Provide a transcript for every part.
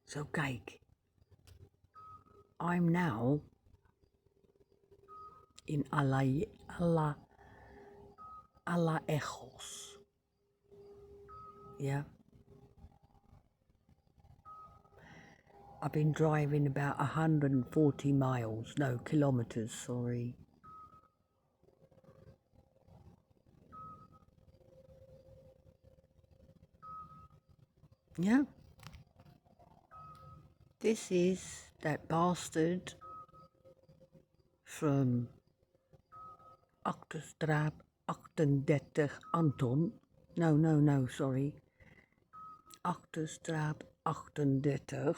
So kijk, I'm now in alaejos. Yeah. I've been driving about 140 miles, no, kilometers, sorry. Yeah. This is that bastard from Achterstraat 38 Anton. No, sorry. Achterstraat 38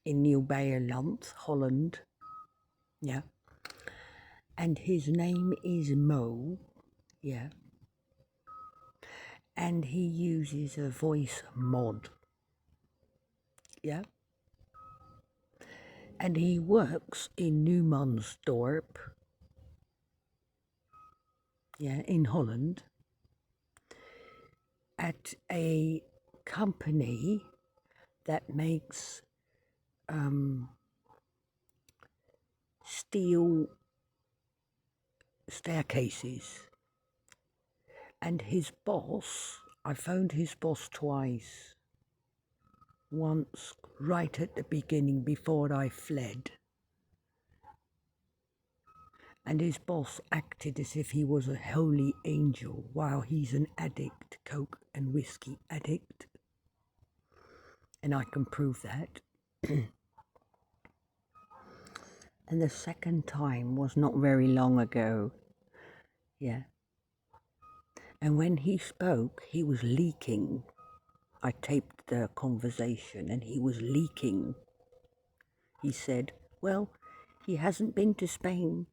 in Nieuw-Beierland, Holland. Yeah. And his name is Mo. Yeah. And he uses a voice mod. Yeah. And he works in Numansdorp. Yeah, in Holland. At a company that makes steel staircases. And his boss, I phoned his boss twice. Once right at the beginning before I fled. And his boss acted as if he was a holy angel while he's an addict, coke and whiskey addict. And I can prove that. And the second time was not very long ago. Yeah. And when he spoke, he was leaking. I taped the conversation and he was leaking. He said, well, he hasn't been to Spain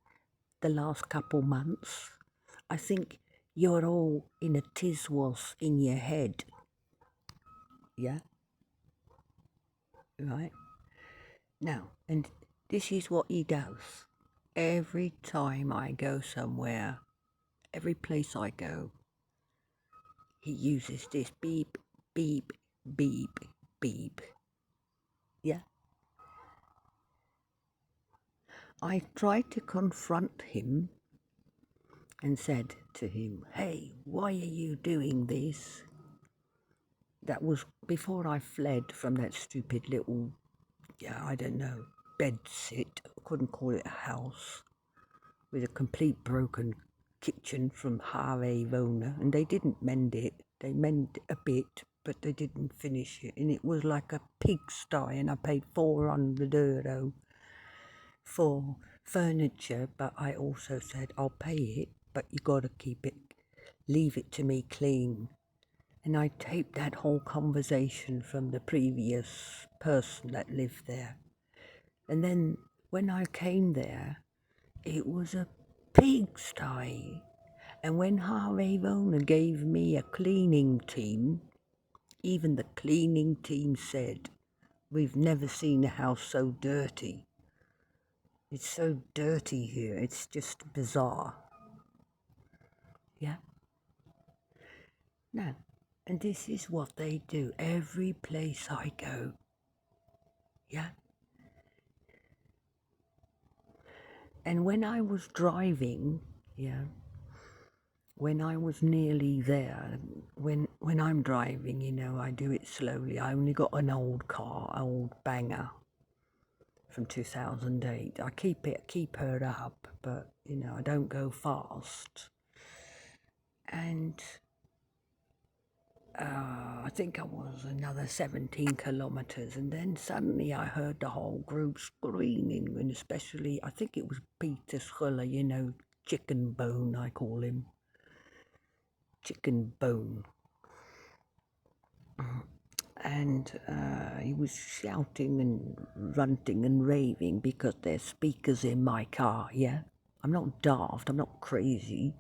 the last couple months. I think you're all in a tiswas in your head. Yeah? Right? Now, and this is what he does. Every time I go somewhere, every place I go, he uses this beep, beep, beep, beep. Yeah? I tried to confront him and said to him, hey, why are you doing this? That was before I fled from that stupid little, I don't know, bed sit. I couldn't call it a house. With a complete broken kitchen from Harvey-Vona, and they didn't mend it. They mended a bit, but they didn't finish it, and it was like a pigsty, and I paid €400 for furniture, but I also said, I'll pay it, but you gotta keep it, leave it to me clean. And I taped that whole conversation from the previous person that lived there. And then when I came there, it was a pigsty. And when Harvey-Vona gave me a cleaning team, even the cleaning team said, we've never seen a house so dirty. It's so dirty here, it's just bizarre. Yeah? Now, and this is what they do every place I go. Yeah? And when I was driving, yeah, when I was nearly there, when I'm driving, I do it slowly. I only got an old car, old banger from 2008. I keep her up, but I don't go fast. And I think I was another 17 kilometers, and then suddenly I heard the whole group screaming, and especially I think it was Peter Schuller, Chicken Bone, I call him. Chicken Bone. And he was shouting and ranting and raving because there's speakers in my car, yeah? I'm not daft, I'm not crazy.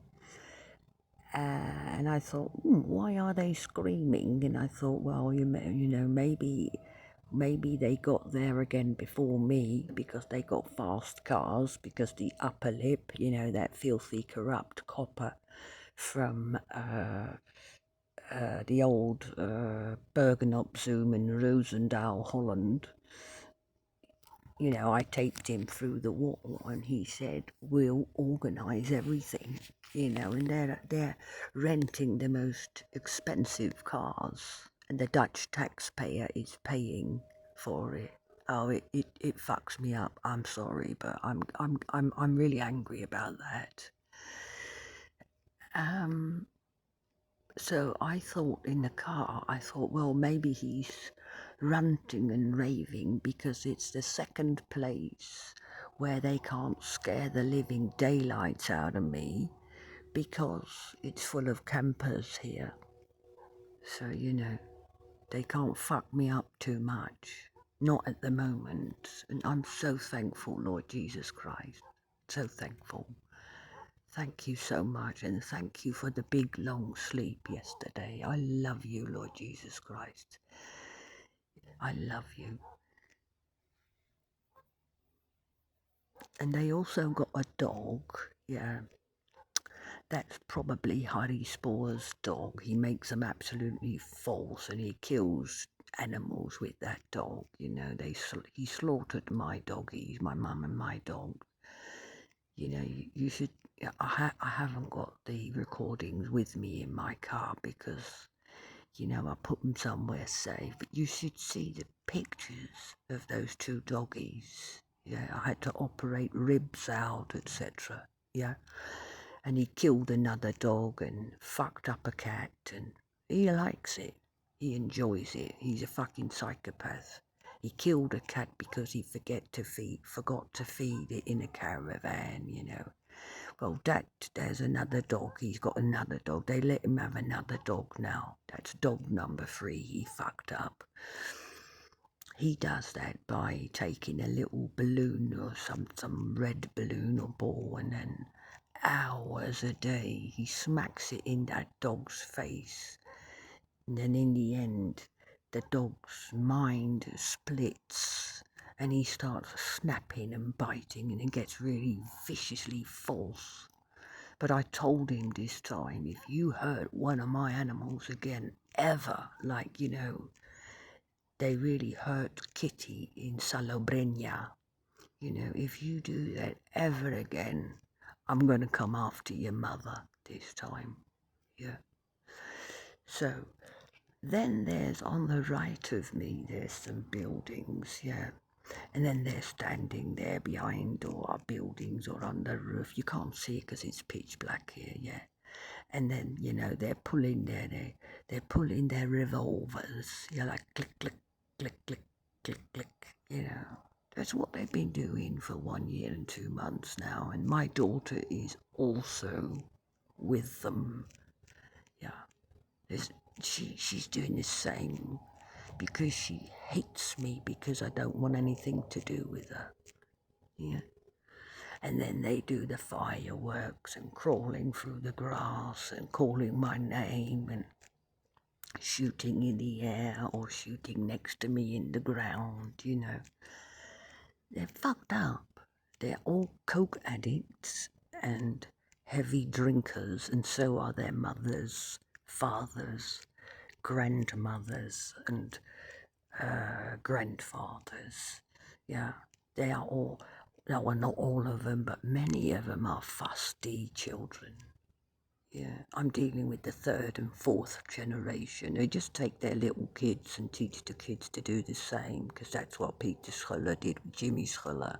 And I thought, why are they screaming? And I thought, well, maybe they got there again before me because they got fast cars, because the upper lip, that filthy, corrupt copper from the old Bergen-op Zoom in Roosendaal, Holland. You know, I taped him through the wall, and he said, "We'll organise everything." You know, and they're renting the most expensive cars, and the Dutch taxpayer is paying for it. Oh, it fucks me up. I'm sorry, but I'm really angry about that. So I thought in the car, well, maybe he's ranting and raving because it's the second place where they can't scare the living daylights out of me because it's full of campers here. So, you know, they can't fuck me up too much. Not at the moment. And I'm so thankful, Lord Jesus Christ. So thankful. Thank you so much, and thank you for the big long sleep yesterday. I love you, Lord Jesus Christ. I love you. And they also got a dog, yeah. That's probably Harry Spore's dog. He makes them absolutely false, and he kills animals with that dog. You know, he slaughtered my doggies, my mum and my dog. You know, you should. I haven't got the recordings with me in my car because, you know, I put them somewhere safe. But you should see the pictures of those two doggies. Yeah, I had to operate ribs out, etc. Yeah, and he killed another dog and fucked up a cat, and he likes it. He enjoys it. He's a fucking psychopath. He killed a cat because he forgot to feed it in a caravan, you know. Well, there's another dog. He's got another dog. They let him have another dog now. That's dog number 3. He fucked up. He does that by taking a little balloon or some red balloon or ball, and then hours a day he smacks it in that dog's face. And then in the end, the dog's mind splits and he starts snapping and biting, and it gets really viciously false. But I told him this time, if you hurt one of my animals again, ever, like, you know, they really hurt Kitty in Salobreña, you know, if you do that ever again, I'm going to come after your mother this time. Yeah. So then there's on the right of me, there's some buildings, yeah. And then they're standing there behind or are buildings or on the roof. You can't see it because it's pitch black here, yeah. And then, you know, they're pulling their revolvers. You're like click, click, click, click, click, click, you know. That's what they've been doing for 1 year and 2 months now. And my daughter is also with them. Yeah. She's doing the same because she hates me because I don't want anything to do with her. Yeah. And then they do the fireworks and crawling through the grass and calling my name and shooting in the air or shooting next to me in the ground, you know. They're fucked up. They're all coke addicts and heavy drinkers, and so are their mothers, fathers, grandmothers, and grandfathers. Yeah, they are all, no, well, not all of them, but many of them are fusty children. Yeah, I'm dealing with the 3rd and 4th generation. They just take their little kids and teach the kids to do the same, because that's what Peter Schuller did with Jimmy Schuller,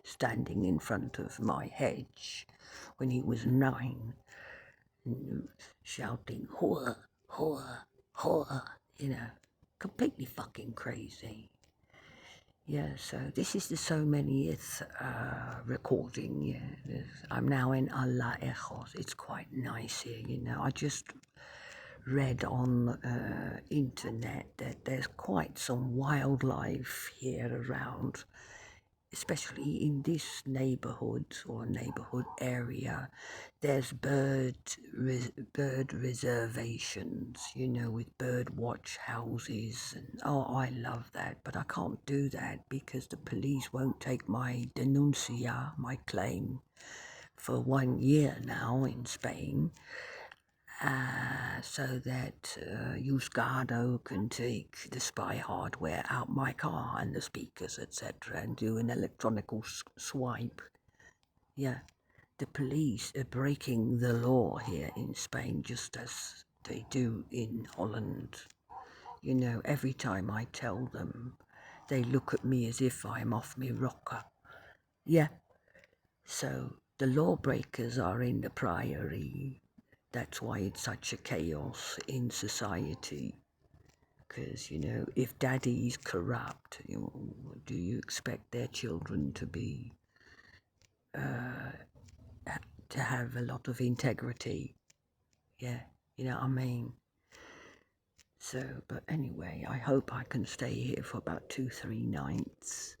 standing in front of my hedge when he was 9, shouting, "Whore, whore, whore," you know, completely fucking crazy. Yeah, so this is the so manyth recording. Yeah, I'm now in alaejos. It's quite nice here, you know. I just read on internet that there's quite some wildlife here around, especially in this neighborhood or neighborhood area. There's bird reservations, you know, with bird watch houses, and oh, I love that, but I can't do that because the police won't take my denuncia, my claim, for 1 year now in Spain. so that Usgado can take the spy hardware out my car and the speakers, etc., and do an electronical swipe. Yeah, the police are breaking the law here in Spain just as they do in Holland. You know, every time I tell them, they look at me as if I'm off me rocker. Yeah, so the lawbreakers are in the priory. That's why it's such a chaos in society. Because, you know, if daddy's corrupt, do you expect their children to be, to have a lot of integrity? Yeah, you know what I mean? So, but anyway, I hope I can stay here for about 2-3 nights.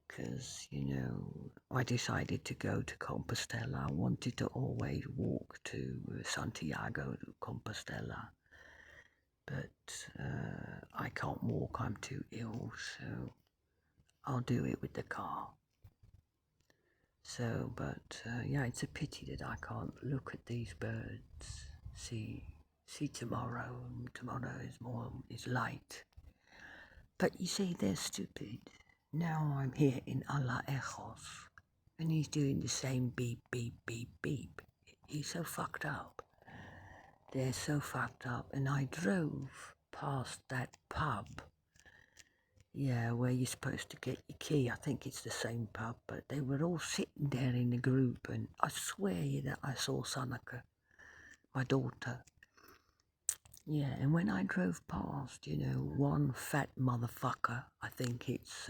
Because, you know, I decided to go to Compostela. I wanted to always walk to Santiago de Compostela. But I can't walk, I'm too ill, so I'll do it with the car. So, but yeah, it's a pity that I can't look at these birds, see tomorrow. Tomorrow is light. But you see, they're stupid. Now I'm here in alaejos, and he's doing the same beep, beep, beep, beep. He's so fucked up. They're so fucked up, and I drove past that pub. Yeah, where you're supposed to get your key. I think it's the same pub, but they were all sitting there in a group, and I swear that I saw Sanaka, my daughter. Yeah, and when I drove past, you know, one fat motherfucker, I think it's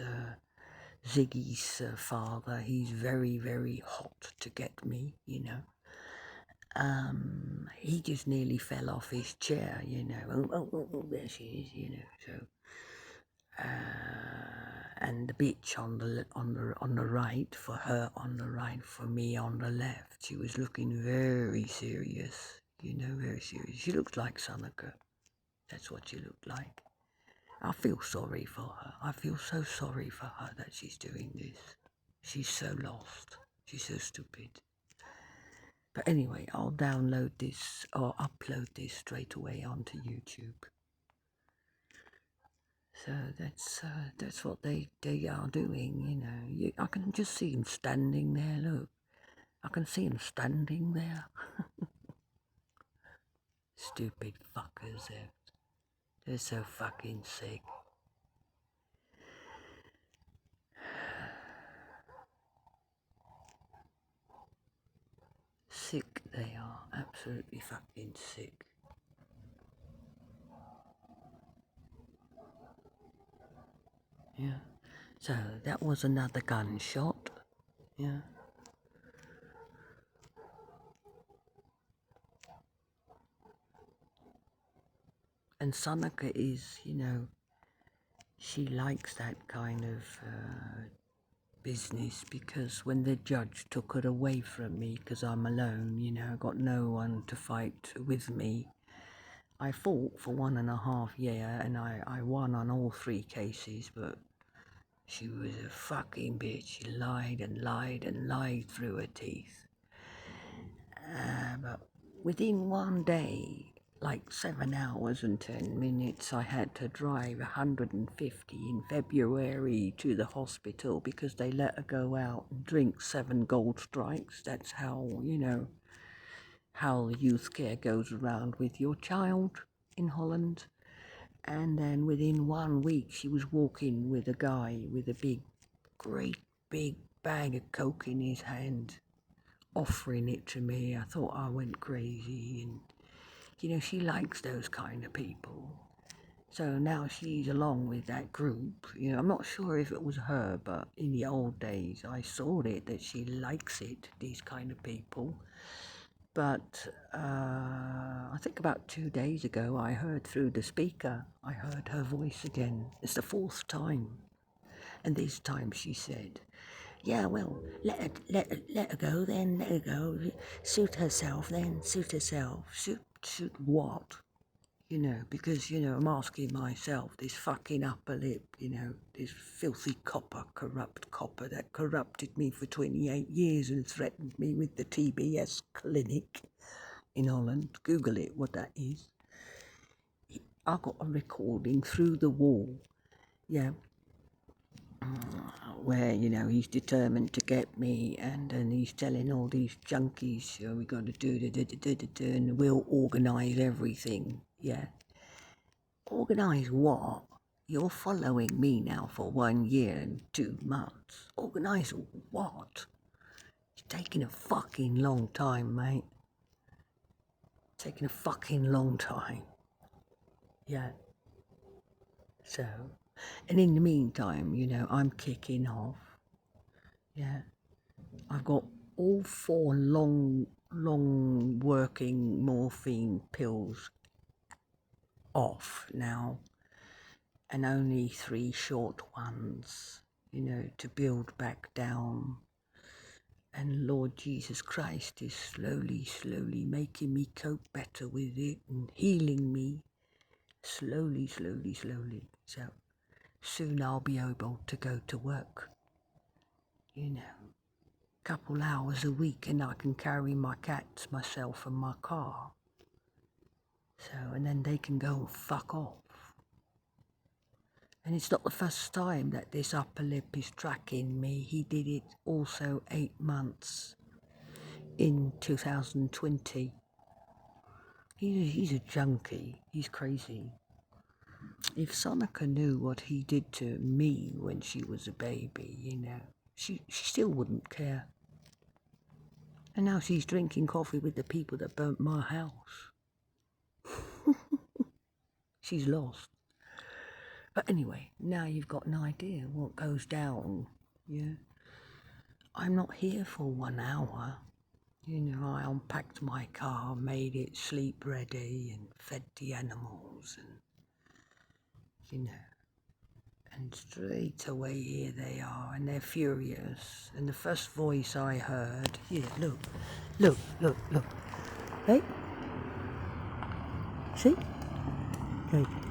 Ziggy's father, he's very, very hot to get me, you know. He just nearly fell off his chair, you know. Oh, there she is, you know. So, and the bitch on the right, for her on the right, for me on the left. She was looking very serious, you know, very serious. She looked like Sanaka. That's what she looked like. I feel sorry for her. I feel so sorry for her that she's doing this. She's so lost. She's so stupid. But anyway, I'll download this or upload this straight away onto YouTube. So that's what they are doing, you know. I can just see him standing there, look. I can see him standing there. Stupid fuckers, they're so fucking sick. Sick they are, absolutely fucking sick. Yeah. So that was another gunshot. Yeah. And Sanaka is, you know, she likes that kind of business, because when the judge took her away from me because I'm alone, you know, I got no one to fight with me. I fought for 1.5 years and I won on all 3 cases, but she was a fucking bitch. She lied and lied and lied through her teeth. But within one day, like 7 hours and 10 minutes, I had to drive 150 in February to the hospital because they let her go out and drink 7 gold strikes. That's how, you know, how youth care goes around with your child in Holland. And then within 1 week, she was walking with a guy with a great big bag of coke in his hand, offering it to me. I thought I went crazy, and you know, she likes those kind of people. So now she's along with that group. You know, I'm not sure if it was her, but in the old days I saw it, that she likes it, these kind of people. But I think about 2 days ago I heard through the speaker, I heard her voice again. It's the 4th time. And this time she said, yeah, well, let her go then, let her go. Suit herself then, suit herself. Suit what? You know, because, you know, I'm asking myself, this fucking upper lip, you know, this filthy corrupt copper that corrupted me for 28 years and threatened me with the TBS clinic in Holland. Google it, what that is. I got a recording through the wall, yeah, where, you know, he's determined to get me, and he's telling all these junkies, we got to do and we'll organise everything, yeah. Organise what? You're following me now for 1 year and 2 months. Organise what? It's taking a fucking long time, mate. Taking a fucking long time. Yeah. So, and in the meantime, you know, I'm kicking off. Yeah. I've got all 4 long working morphine pills off now, and only 3 short ones, you know, to build back down. And Lord Jesus Christ is slowly making me cope better with it and healing me slowly. So soon I'll be able to go to work, you know, couple hours a week, and I can carry my cats, myself and my car. So, and then they can go and fuck off. And it's not the first time that this upper lip is tracking me. He did it also 8 months in 2020. He's a junkie. He's crazy. If Sonica knew what he did to me when she was a baby, you know, she still wouldn't care. And now she's drinking coffee with the people that burnt my house. She's lost. But anyway, now you've got an idea what goes down, yeah. I'm not here for 1 hour. You know, I unpacked my car, made it sleep ready, and fed the animals, and, you know, and straight away here they are, and they're furious. And the first voice I heard, here, look. Hey? See? Hey,